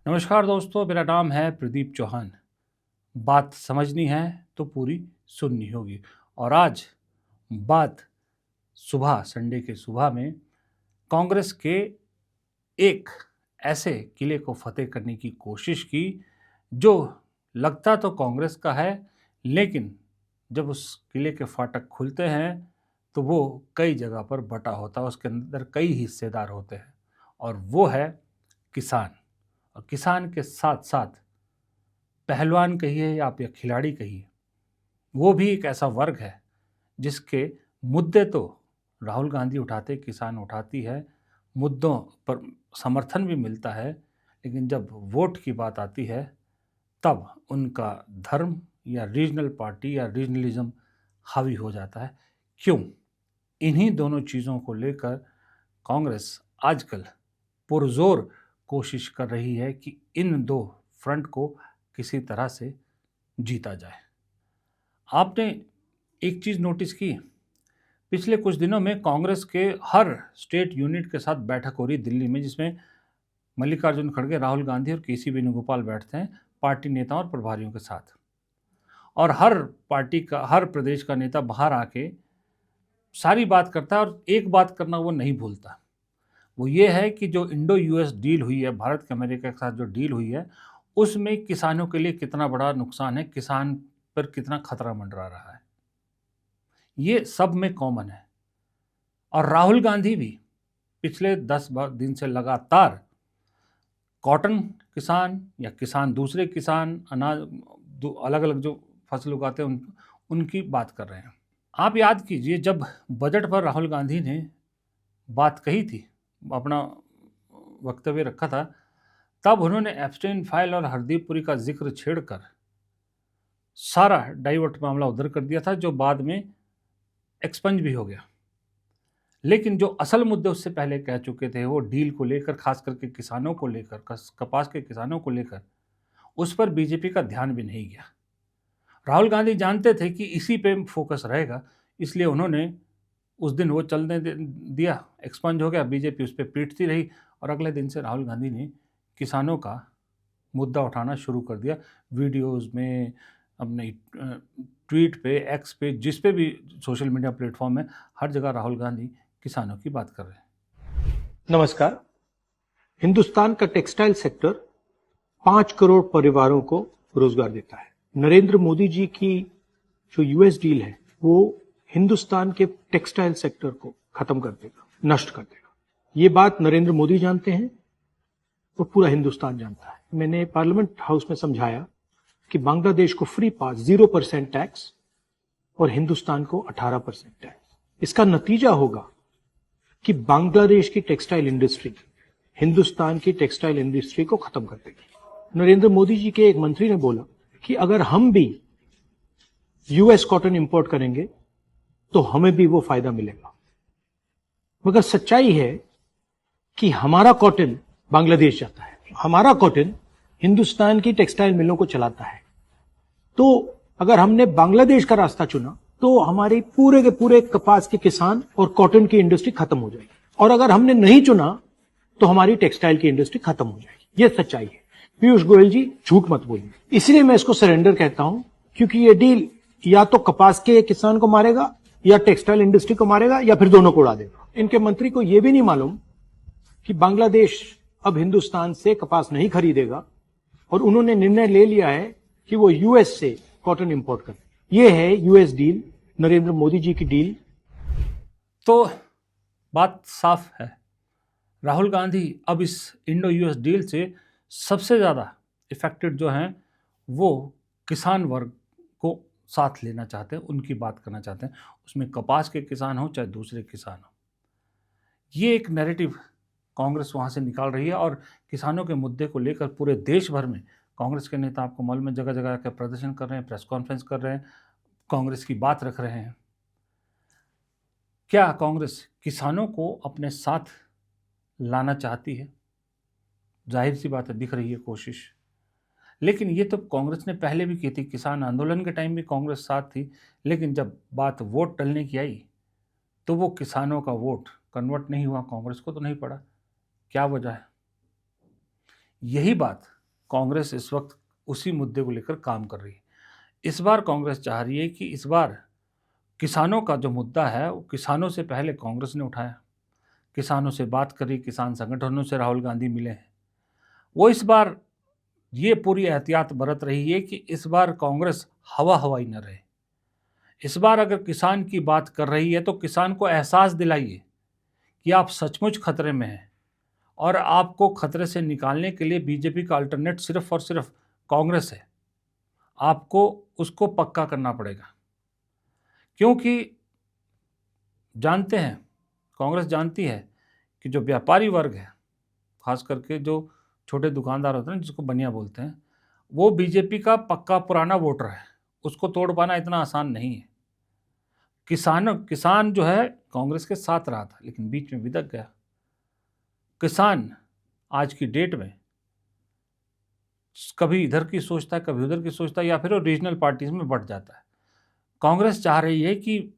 नमस्कार दोस्तों, मेरा नाम है प्रदीप चौहान। बात समझनी है तो पूरी सुननी होगी। और आज बात सुबह संडे के सुबह में कांग्रेस के एक ऐसे किले को फतेह करने की कोशिश की जो लगता तो कांग्रेस का है, लेकिन जब उस किले के फाटक खुलते हैं तो वो कई जगह पर बटा होता है, उसके अंदर कई हिस्सेदार होते हैं और वो है किसान। और किसान के साथ साथ पहलवान कहिए या आप या खिलाड़ी कहिए, वो भी एक ऐसा वर्ग है जिसके मुद्दे तो राहुल गांधी उठाते, किसान उठाती है, मुद्दों पर समर्थन भी मिलता है, लेकिन जब वोट की बात आती है तब उनका धर्म या रीजनल पार्टी या रीजनलिज्म हावी हो जाता है। क्यों? इन्हीं दोनों चीज़ों को लेकर कांग्रेस आजकल पुरजोर कोशिश कर रही है कि इन दो फ्रंट को किसी तरह से जीता जाए। आपने एक चीज़ नोटिस की, पिछले कुछ दिनों में कांग्रेस के हर स्टेट यूनिट के साथ बैठक हो रही दिल्ली में, जिसमें मल्लिकार्जुन खड़गे, राहुल गांधी और केसी वेणुगोपाल बैठते हैं पार्टी नेताओं और प्रभारियों के साथ। और हर पार्टी का, हर प्रदेश का नेता बाहर आके सारी बात करता है और एक बात करना वो नहीं भूलता। वो ये है कि जो इंडो यूएस डील हुई है, भारत के अमेरिका के साथ जो डील हुई है, उसमें किसानों के लिए कितना बड़ा नुकसान है, किसान पर कितना खतरा मंडरा रहा है, ये सब में कॉमन है। और राहुल गांधी भी पिछले 10 दिन से लगातार कॉटन किसान या किसान, दूसरे किसान, अनाज, अलग अलग जो फसल उगाते हैं उनकी बात कर रहे हैं। आप याद कीजिए, जब बजट पर राहुल गांधी ने बात कही थी, अपना वक्तव्य रखा था, तब उन्होंने एप्स्टेन फाइल और हरदीप पुरी का जिक्र छेड़कर सारा डाइवर्ट मामला उधर कर दिया था, जो बाद में एक्सपंज भी हो गया। लेकिन जो असल मुद्दे उससे पहले कह चुके थे, वो डील को लेकर, खास करके किसानों को लेकर, कपास के किसानों को लेकर, उस पर बीजेपी का ध्यान भी नहीं गया। राहुल गांधी जानते थे कि इसी पे फोकस रहेगा, इसलिए उन्होंने उस दिन वो चलने दिया, एक्सपंज हो गया, बीजेपी उस पर पीटती रही और अगले दिन से राहुल गांधी ने किसानों का मुद्दा उठाना शुरू कर दिया। वीडियोस में, अपने ट्वीट पे, एक्स पे, जिस पे भी सोशल मीडिया प्लेटफॉर्म में, हर जगह राहुल गांधी किसानों की बात कर रहे हैं। नमस्कार। हिंदुस्तान का टेक्सटाइल सेक्टर 5 करोड़ परिवारों को रोजगार देता है। नरेंद्र मोदी जी की जो यूएस डील है वो हिंदुस्तान के टेक्सटाइल सेक्टर को खत्म कर देगा, नष्ट कर देगा। ये बात नरेंद्र मोदी जानते हैं और पूरा हिंदुस्तान जानता है। मैंने पार्लियामेंट हाउस में समझाया कि बांग्लादेश को फ्री पास, 0% टैक्स, और हिंदुस्तान को 18% टैक्स। इसका नतीजा होगा कि बांग्लादेश की टेक्सटाइल इंडस्ट्री हिंदुस्तान की टेक्सटाइल इंडस्ट्री को खत्म कर देगी। नरेंद्र मोदी जी के एक मंत्री ने बोला कि अगर हम भी यूएस कॉटन इंपोर्ट करेंगे तो हमें भी वो फायदा मिलेगा। मगर सच्चाई है कि हमारा कॉटन बांग्लादेश जाता है, हमारा कॉटन हिंदुस्तान की टेक्सटाइल मिलों को चलाता है। तो अगर हमने बांग्लादेश का रास्ता चुना तो हमारे पूरे के पूरे कपास के किसान और कॉटन की इंडस्ट्री खत्म हो जाएगी, और अगर हमने नहीं चुना तो हमारी टेक्सटाइल की इंडस्ट्री खत्म हो जाएगी। ये सच्चाई है। पीयूष गोयल जी, झूठ मत बोलिए। इसलिए मैं इसको सरेंडर कहता हूं, क्योंकि ये डील या तो कपास के किसान को मारेगा, या टेक्सटाइल इंडस्ट्री को मारेगा, या फिर दोनों को उड़ा देगा। इनके मंत्री को यह भी नहीं मालूम कि बांग्लादेश अब हिंदुस्तान से कपास नहीं खरीदेगा और उन्होंने निर्णय ले लिया है कि वो यूएस से कॉटन इंपोर्ट करें। ये है यूएस डील, नरेंद्र मोदी जी की डील। तो बात साफ है, राहुल गांधी अब इस इंडो यूएस डील से सबसे ज़्यादा इफेक्टेड जो हैं वो किसान वर्ग को साथ लेना चाहते हैं, उनकी बात करना चाहते हैं। उसमें कपास के किसान हो चाहे दूसरे किसान हो, ये एक नैरेटिव कांग्रेस वहाँ से निकाल रही है। और किसानों के मुद्दे को लेकर पूरे देश भर में कांग्रेस के नेता, आपको मालूम है, जगह जगह के प्रदर्शन कर रहे हैं, प्रेस कॉन्फ्रेंस कर रहे हैं, कांग्रेस की बात रख रहे हैं। क्या कांग्रेस किसानों को अपने साथ लाना चाहती है? जाहिर सी बात है, दिख रही है कोशिश। लेकिन ये तो कांग्रेस ने पहले भी की थी, किसान आंदोलन के टाइम भी कांग्रेस साथ थी, लेकिन जब बात वोट टलने की आई तो वो किसानों का वोट कन्वर्ट नहीं हुआ, कांग्रेस को तो नहीं पड़ा। क्या वजह है? यही बात कांग्रेस इस वक्त उसी मुद्दे को लेकर काम कर रही है। इस बार कांग्रेस चाह रही है कि इस बार किसानों का जो मुद्दा है वो किसानों से पहले कांग्रेस ने उठाया, किसानों से बात करी, किसान संगठनों से राहुल गांधी मिले हैं। वो इस बार ये पूरी एहतियात बरत रही है कि इस बार कांग्रेस हवा हवाई न रहे। इस बार अगर किसान की बात कर रही है तो किसान को एहसास दिलाइए कि आप सचमुच खतरे में हैं और आपको खतरे से निकालने के लिए बीजेपी का अल्टरनेट सिर्फ और सिर्फ कांग्रेस है। आपको उसको पक्का करना पड़ेगा, क्योंकि जानते हैं, कांग्रेस जानती है कि जो व्यापारी वर्ग है, खास करके जो छोटे दुकानदार होते हैं जिसको बनिया बोलते हैं, वो बीजेपी का पक्का पुराना वोटर है। उसको तोड़ पाना इतना आसान नहीं है। किसान जो है कांग्रेस के साथ रहा था लेकिन बीच में बिदक गया। किसान आज की डेट में कभी इधर की सोचता है, कभी उधर की सोचता है, या फिर वो रीजनल पार्टीज में बंट जाता है। कांग्रेस चाह रही है कि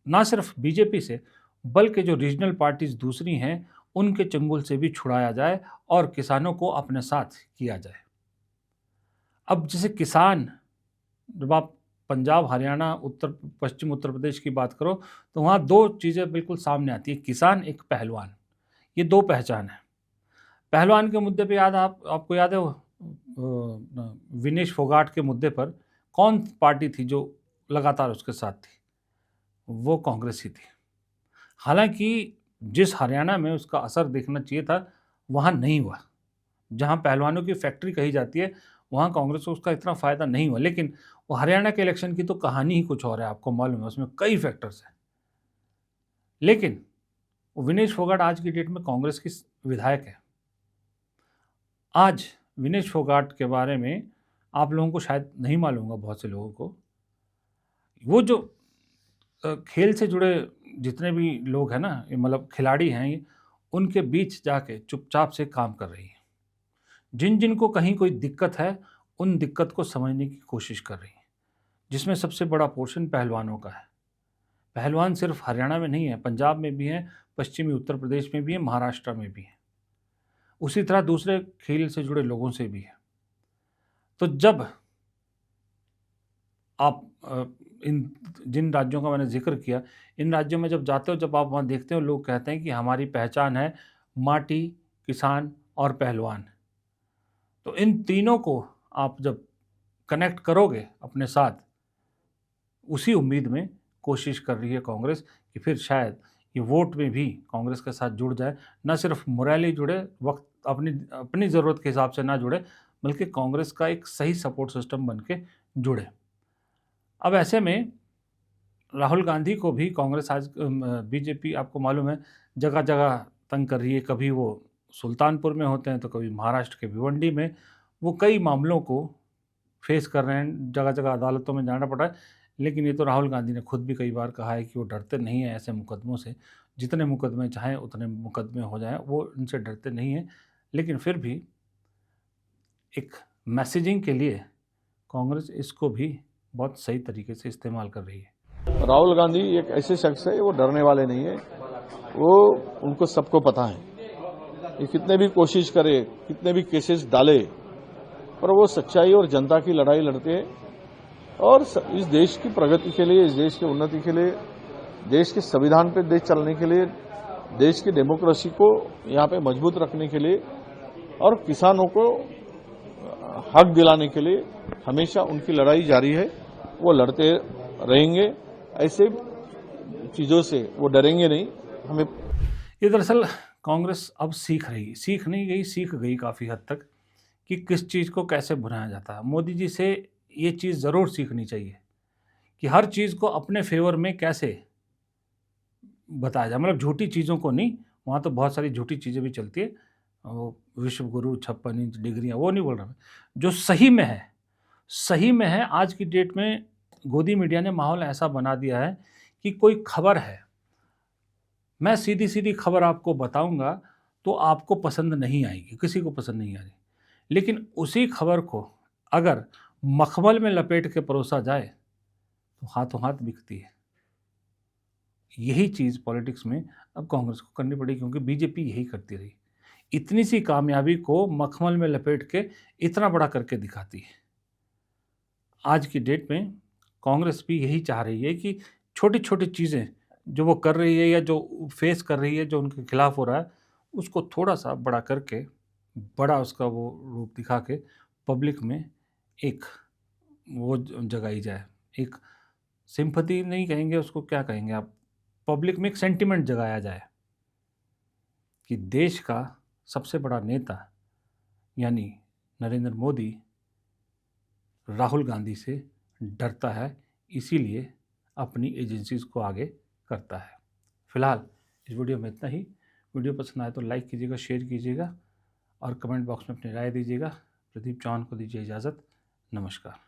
ना सिर्फ बीजेपी से बल्कि जो रीजनल पार्टीज दूसरी हैं उनके चंगुल से भी छुड़ाया जाए और किसानों को अपने साथ किया जाए। अब जैसे किसान, जब आप पंजाब, हरियाणा, पश्चिम उत्तर प्रदेश की बात करो तो वहाँ दो चीज़ें बिल्कुल सामने आती है, किसान, एक पहलवान। ये दो पहचान है। पहलवान के मुद्दे पे आपको याद है विनेश फोगाट के मुद्दे पर कौन पार्टी थी जो लगातार उसके साथ थी? वो कांग्रेस ही थी। हालांकि जिस हरियाणा में उसका असर देखना चाहिए था वहाँ नहीं हुआ। जहाँ पहलवानों की फैक्ट्री कही जाती है वहाँ कांग्रेस को उसका इतना फ़ायदा नहीं हुआ। लेकिन वो हरियाणा के इलेक्शन की तो कहानी ही कुछ और है, आपको मालूम है, उसमें कई फैक्टर्स हैं। लेकिन विनेश फोगाट आज की डेट में कांग्रेस की विधायक है। आज विनेश फोगाट के बारे में आप लोगों को शायद नहीं मालूम होगा, बहुत से लोगों को। वो जो खेल से जुड़े जितने भी लोग हैं ना, मतलब खिलाड़ी हैं, ये उनके बीच जाके चुपचाप से काम कर रही है। जिन जिनको कहीं कोई दिक्कत है उन दिक्कत को समझने की कोशिश कर रही है, जिसमें सबसे बड़ा पोर्शन पहलवानों का है। पहलवान सिर्फ हरियाणा में नहीं है, पंजाब में भी हैं, पश्चिमी उत्तर प्रदेश में भी है, महाराष्ट्र में भी है, उसी तरह दूसरे खेल से जुड़े लोगों से भी है। तो जब आप इन जिन राज्यों का मैंने जिक्र किया, इन राज्यों में जब जाते हो, जब आप वहाँ देखते हो, लोग कहते हैं कि हमारी पहचान है माटी, किसान और पहलवान। तो इन तीनों को आप जब कनेक्ट करोगे अपने साथ, उसी उम्मीद में कोशिश कर रही है कांग्रेस कि फिर शायद ये वोट में भी कांग्रेस के साथ जुड़ जाए। न सिर्फ मोराली जुड़े, वक्त अपनी ज़रूरत के हिसाब से ना जुड़े, बल्कि कांग्रेस का एक सही सपोर्ट सिस्टम बन के जुड़े। अब ऐसे में राहुल गांधी को भी कांग्रेस आज बीजेपी, आपको मालूम है, जगह जगह तंग कर रही है। कभी वो सुल्तानपुर में होते हैं तो कभी महाराष्ट्र के भिवंडी में। वो कई मामलों को फेस कर रहे हैं, जगह जगह अदालतों में जाना पड़ रहा है। लेकिन ये तो राहुल गांधी ने खुद भी कई बार कहा है कि वो डरते नहीं हैं ऐसे मुकदमों से। जितने मुकदमे चाहें उतने मुकदमे हो जाएं, वो इनसे डरते नहीं हैं। लेकिन फिर भी एक मैसेजिंग के लिए कांग्रेस इसको भी बहुत सही तरीके से इस्तेमाल कर रही है। राहुल गांधी एक ऐसे शख्स है, वो डरने वाले नहीं है। वो उनको सबको पता है, ये कितने भी कोशिश करे, कितने भी केसेस डाले, पर वो सच्चाई और जनता की लड़ाई लड़ते हैं। और इस देश की प्रगति के लिए, इस देश की उन्नति के लिए, देश के संविधान पे देश चलने के लिए, देश की डेमोक्रेसी को यहाँ पे मजबूत रखने के लिए और किसानों को हक दिलाने के लिए हमेशा उनकी लड़ाई जारी है। वो लड़ते रहेंगे, ऐसे चीजों से वो डरेंगे नहीं। हमें ये दरअसल कांग्रेस अब सीख नहीं गई, सीख गई काफ़ी हद तक कि किस चीज़ को कैसे भुनाया जाता है। मोदी जी से ये चीज़ ज़रूर सीखनी चाहिए कि हर चीज़ को अपने फेवर में कैसे बताया जाए, मतलब झूठी चीज़ों को नहीं। वहाँ तो बहुत सारी झूठी चीज़ें भी चलती है, वो विश्व गुरु 56 इंच डिग्रियाँ, वो नहीं बोल रहा मैं। जो सही में है आज की डेट में गोदी मीडिया ने माहौल ऐसा बना दिया है कि कोई खबर है, मैं सीधी खबर आपको बताऊंगा तो आपको पसंद नहीं आएगी, किसी को पसंद नहीं आ रही। लेकिन उसी खबर को अगर मखमल में लपेट के परोसा जाए तो हाथों हाथ बिकती है। यही चीज़ पॉलिटिक्स में अब कांग्रेस को करनी पड़ी, क्योंकि बीजेपी यही करती रही। इतनी सी कामयाबी को मखमल में लपेट के इतना बड़ा करके दिखाती है। आज की डेट में कांग्रेस भी यही चाह रही है कि छोटी छोटी चीज़ें जो वो कर रही है या जो फेस कर रही है, जो उनके खिलाफ हो रहा है, उसको थोड़ा सा बड़ा करके, बड़ा उसका वो रूप दिखा के पब्लिक में एक वो जगाई जाए, एक सिंपैथी नहीं कहेंगे उसको, क्या कहेंगे आप, पब्लिक में एक सेंटिमेंट जगाया जाए कि देश का सबसे बड़ा नेता यानी नरेंद्र मोदी राहुल गांधी से डरता है, इसीलिए अपनी एजेंसीज को आगे करता है। फिलहाल इस वीडियो में इतना ही। वीडियो पसंद आए तो लाइक कीजिएगा, शेयर कीजिएगा और कमेंट बॉक्स में अपनी राय दीजिएगा। प्रदीप चौहान को दीजिए इजाज़त। नमस्कार।